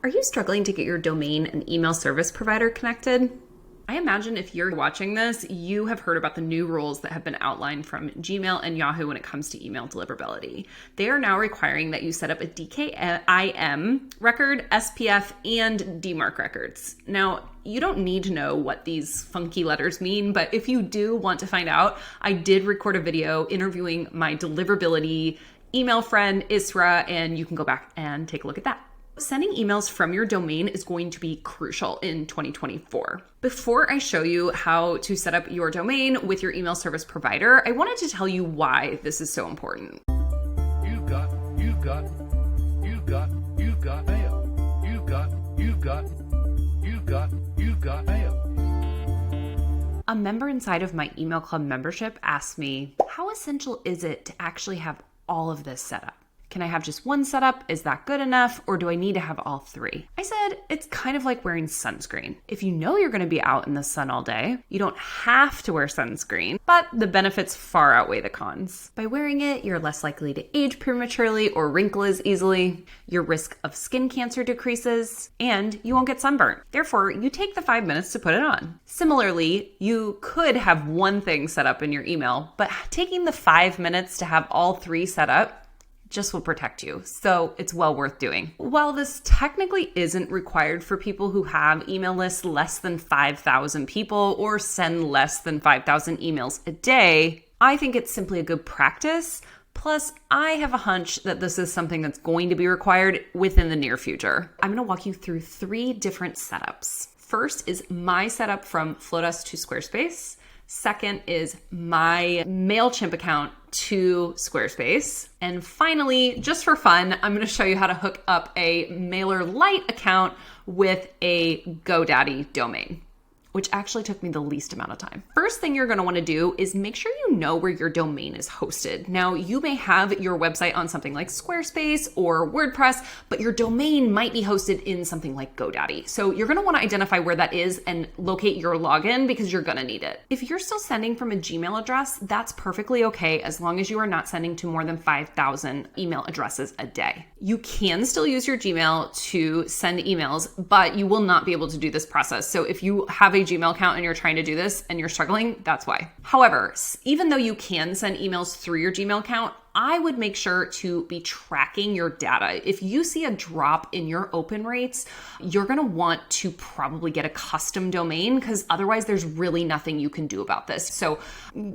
Are you struggling to get your domain and email service provider connected? I imagine if you're watching this, you have heard about the new rules that have been outlined from Gmail and Yahoo when it comes to email deliverability. They are now requiring that you set up a DKIM record, SPF, and DMARC records. Now, you don't need to know what these funky letters mean, but if you do want to find out, I did record a video interviewing my deliverability email friend, Isra, and you can go back and take a look at that. Sending emails from your domain is going to be crucial in 2024. Before I show you how to set up your domain with your email service provider, I wanted to tell you why this is so important. You've got mail. A member inside of my email club membership asked me, how essential is it to actually have all of this set up? Can I have just one setup? Is that good enough? Or do I need to have all three? I said, it's kind of like wearing sunscreen. If you know you're going to be out in the sun all day, you don't have to wear sunscreen, but the benefits far outweigh the cons. By wearing it, you're less likely to age prematurely or wrinkle as easily. Your risk of skin cancer decreases, and you won't get sunburnt. Therefore, you take the 5 minutes to put it on. Similarly, you could have one thing set up in your email, but taking the 5 minutes to have all three set up just will protect you. So it's well worth doing. While this technically isn't required for people who have email lists less than 5,000 people or send less than 5,000 emails a day, I think it's simply a good practice. Plus, I have a hunch that this is something that's going to be required within the near future. I'm going to walk you through 3 different setups. First is my setup from Flodesk to Squarespace. Second is my MailChimp account to Squarespace. And finally, just for fun, I'm going to show you how to hook up a MailerLite account with a GoDaddy domain, which actually took me the least amount of time. First thing you're going to want to do is make sure you know where your domain is hosted. Now, you may have your website on something like Squarespace or WordPress, but your domain might be hosted in something like GoDaddy. So you're going to want to identify where that is and locate your login because you're going to need it. If you're still sending from a Gmail address, that's perfectly okay as long as you are not sending to more than 5,000 email addresses a day. You can still use your Gmail to send emails, but you will not be able to do this process. So if you have a Gmail account and you're trying to do this and you're struggling, that's why. However, even though you can send emails through your Gmail account, I would make sure to be tracking your data. If you see a drop in your open rates, you're going to want to probably get a custom domain because otherwise there's really nothing you can do about this. So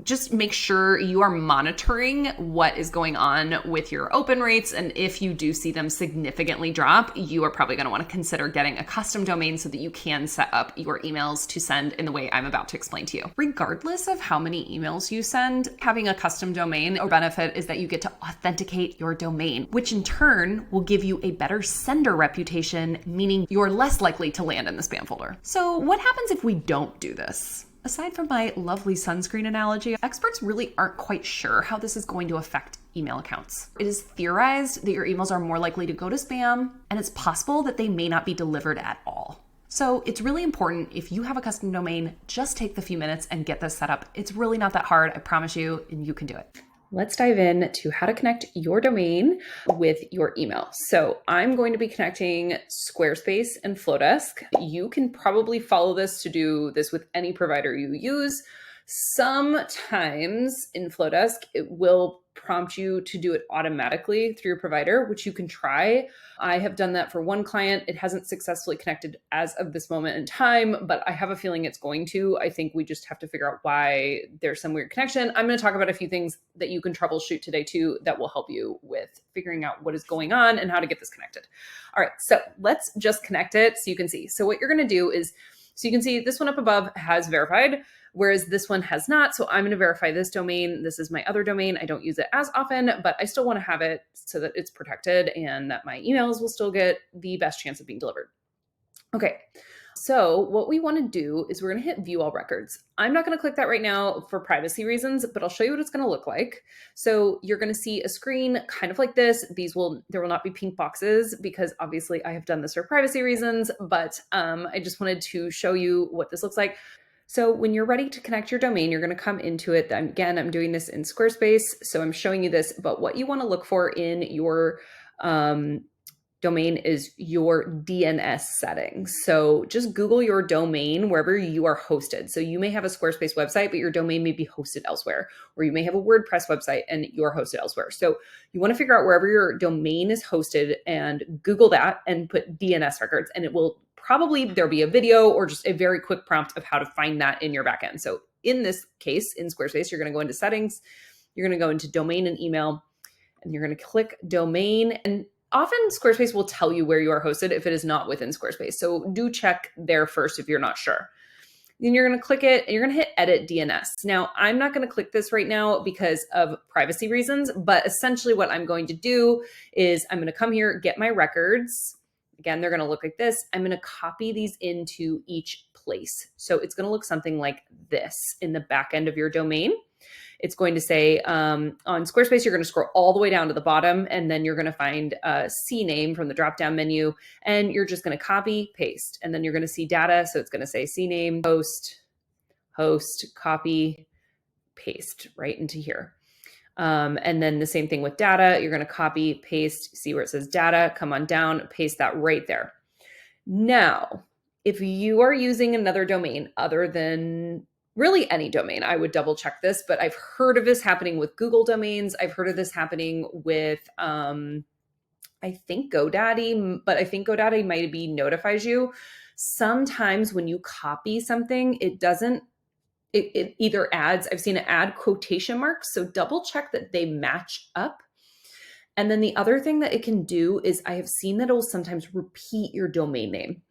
just make sure you are monitoring what is going on with your open rates. And if you do see them significantly drop, you are probably going to want to consider getting a custom domain so that you can set up your emails to send in the way I'm about to explain to you. Regardless of how many emails you send, having a custom domain or benefit is that you get to authenticate your domain, which in turn will give you a better sender reputation, meaning you're less likely to land in the spam folder. So what happens if we don't do this? Aside from my lovely sunscreen analogy, experts really aren't quite sure how this is going to affect email accounts. It is theorized that your emails are more likely to go to spam, and it's possible that they may not be delivered at all. So it's really important if you have a custom domain, just take the few minutes and get this set up. It's really not that hard, I promise you, and you can do it. Let's dive in to how to connect your domain with your email. So I'm going to be connecting Squarespace and Flodesk. You can probably follow this to do this with any provider you use. Sometimes in Flodesk, it will prompt you to do it automatically through your provider, which you can try. I have done that for one client. It hasn't successfully connected as of this moment in time, but I have a feeling it's going to. I think we just have to figure out why there's some weird connection. I'm going to talk about a few things that you can troubleshoot today too that will help you with figuring out what is going on and how to get this connected. All right, so let's just connect it so you can see. So what you're going to do is, so you can see this one up above has verified, whereas this one has not. So I'm going to verify this domain. This is my other domain. I don't use it as often, but I still want to have it so that it's protected and that my emails will still get the best chance of being delivered. Okay. So what we want to do is we're going to hit view all records. I'm not going to click that right now for privacy reasons, but I'll show you what it's going to look like. So you're going to see a screen kind of like this. There will not be pink boxes because obviously I have done this for privacy reasons, but I just wanted to show you what this looks like. So when you're ready to connect your domain, you're going to come into it. Again, I'm doing this in Squarespace, so I'm showing you this, but what you want to look for in your domain is your DNS settings. So just Google your domain wherever you are hosted. So you may have a Squarespace website, but your domain may be hosted elsewhere, or you may have a WordPress website and you're hosted elsewhere. So you want to figure out wherever your domain is hosted and Google that and put DNS records, and it will probably, there'll be a video or just a very quick prompt of how to find that in your backend. So in this case, in Squarespace, you're going to go into settings, you're going to go into domain and email, and you're going to click domain. And often Squarespace will tell you where you are hosted if it is not within Squarespace. So do check there first if you're not sure. Then you're going to click it and you're going to hit edit DNS. Now, I'm not going to click this right now because of privacy reasons, but essentially what I'm going to do is I'm going to come here, get my records. Again, they're going to look like this. I'm going to copy these into each place. So it's going to look something like this in the back end of your domain. It's going to say on Squarespace, you're going to scroll all the way down to the bottom, and then you're going to find a CNAME from the drop-down menu, and you're just going to copy, paste, and then you're going to see data. So it's going to say CNAME, host, copy, paste right into here. And then the same thing with data. You're going to copy, paste, see where it says data, come on down, paste that right there. Now, if you are using another domain other than really any domain, I would double check this, but I've heard of this happening with Google domains. I've heard of this happening with, I think GoDaddy, but I think GoDaddy might be notifies you. Sometimes when you copy something, it either adds, I've seen it add quotation marks. So double check that they match up. And then the other thing that it can do is I have seen that it will sometimes repeat your domain name.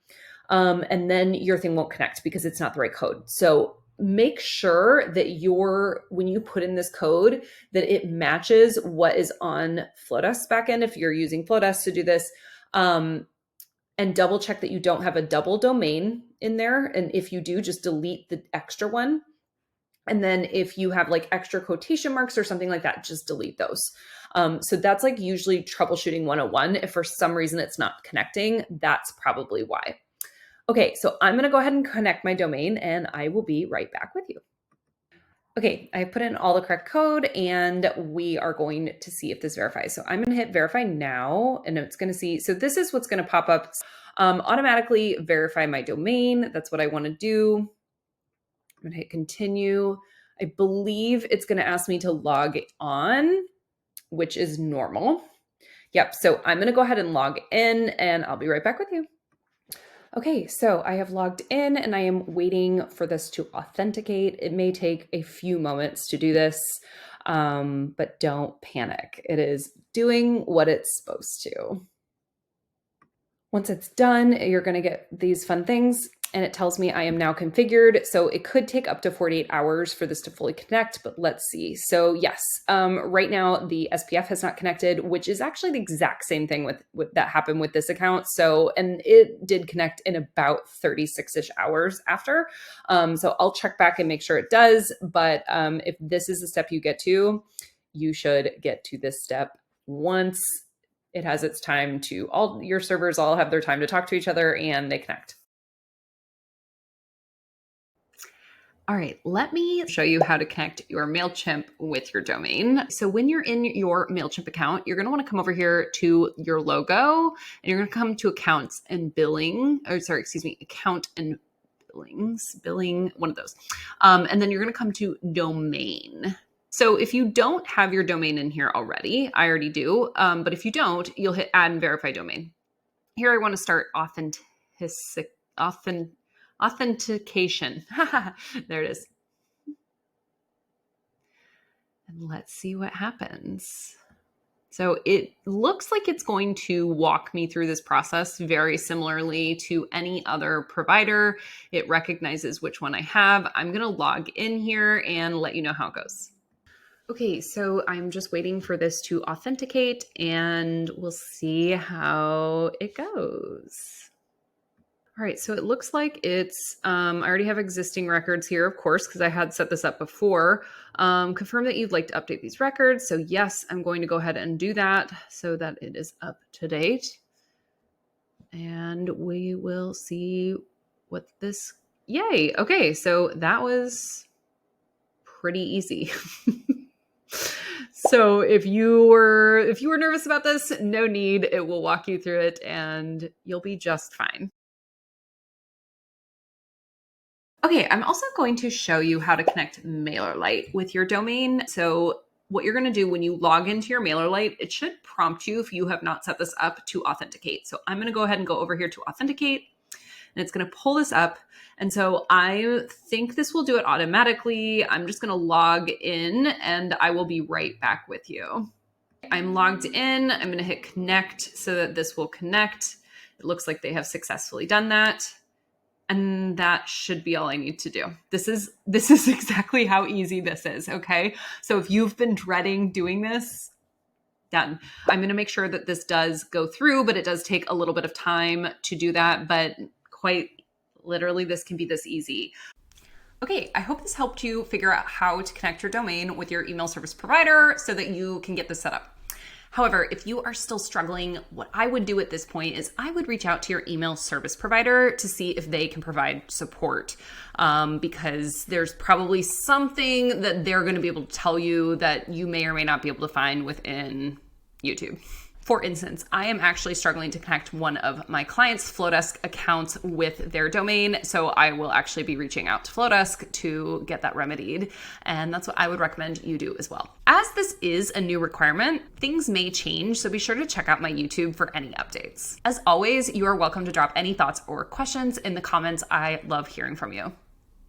And then your thing won't connect because it's not the right code. So make sure that when you put in this code, that it matches what is on Flodesk backend if you're using Flodesk to do this. And double check that you don't have a double domain in there. And if you do, just delete the extra one. And then if you have like extra quotation marks or something like that, just delete those. So that's like usually troubleshooting 101. If for some reason it's not connecting, that's probably why. Okay, so I'm going to go ahead and connect my domain and I will be right back with you. Okay, I put in all the correct code and we are going to see if this verifies. So I'm going to hit verify now and it's going to see, so this is what's going to pop up. Automatically verify my domain. That's what I want to do. I'm going to hit continue. I believe it's going to ask me to log on, which is normal. Yep, so I'm going to go ahead and log in and I'll be right back with you. Okay, so I have logged in and I am waiting for this to authenticate. It may take a few moments to do this, but don't panic. It is doing what it's supposed to. Once it's done, you're going to get these fun things and it tells me I am now configured. So it could take up to 48 hours for this to fully connect, but let's see. So yes, right now the SPF has not connected, which is actually the exact same thing with that happened with this account. So, and it did connect in about 36-ish hours after. So I'll check back and make sure it does. But if this is the step you get to, you should get to this step once it has its time to, all your servers all have their time to talk to each other and they connect. All right, let me show you how to connect your MailChimp with your domain. So when you're in your MailChimp account, you're gonna wanna come over here to your logo and you're gonna come to accounts and billing, account and billing, one of those. And then you're gonna come to domain. So if you don't have your domain in here already, I already do, but if you don't, you'll hit add and verify domain. Here I wanna start authentication. There it is. And let's see what happens. So it looks like it's going to walk me through this process very similarly to any other provider. It recognizes which one I have. I'm going to log in here and let you know how it goes. Okay, so I'm just waiting for this to authenticate and we'll see how it goes. All right, so it looks like it's, I already have existing records here, of course, because I had set this up before. Confirm that you'd like to update these records. So yes, I'm going to go ahead and do that so that it is up to date. And we will see what this, yay. Okay, so that was pretty easy. So if you were nervous about this, no need. It will walk you through it and you'll be just fine. Okay, I'm also going to show you how to connect MailerLite with your domain. So what you're going to do when you log into your MailerLite, it should prompt you if you have not set this up to authenticate. So I'm going to go ahead and go over here to authenticate, and it's going to pull this up. And so I think this will do it automatically. I'm just going to log in and I will be right back with you. I'm logged in. I'm going to hit connect so that this will connect. It looks like they have successfully done that. And that should be all I need to do. This is exactly how easy this is, okay? So if you've been dreading doing this, done. I'm going to make sure that this does go through, but it does take a little bit of time to do that. But quite literally, this can be this easy. Okay, I hope this helped you figure out how to connect your domain with your email service provider so that you can get this set up. However, if you are still struggling, what I would do at this point is I would reach out to your email service provider to see if they can provide support, because there's probably something that they're going to be able to tell you that you may or may not be able to find within YouTube. For instance, I am actually struggling to connect one of my clients' Flodesk accounts with their domain. So I will actually be reaching out to Flodesk to get that remedied. And that's what I would recommend you do as well. As this is a new requirement, things may change. So be sure to check out my YouTube for any updates. As always, you are welcome to drop any thoughts or questions in the comments. I love hearing from you.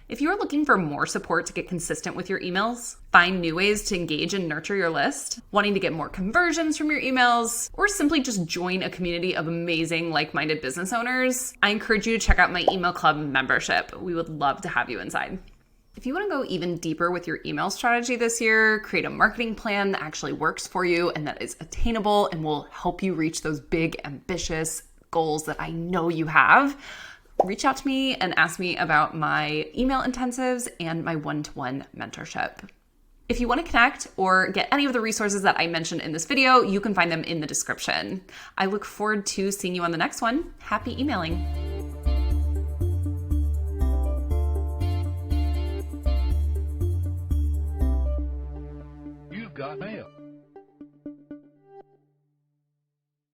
If you are looking for more support to get consistent with your emails, find new ways to engage and nurture your list, wanting to get more conversions from your emails, or simply just join a community of amazing like-minded business owners, I encourage you to check out my email club membership. We would love to have you inside. If you want to go even deeper with your email strategy this year, create a marketing plan that actually works for you and that is attainable and will help you reach those big, ambitious goals that I know you have, reach out to me and ask me about my email intensives and my one-to-one mentorship. If you want to connect or get any of the resources that I mentioned in this video, you can find them in the description. I look forward to seeing you on the next one. Happy emailing.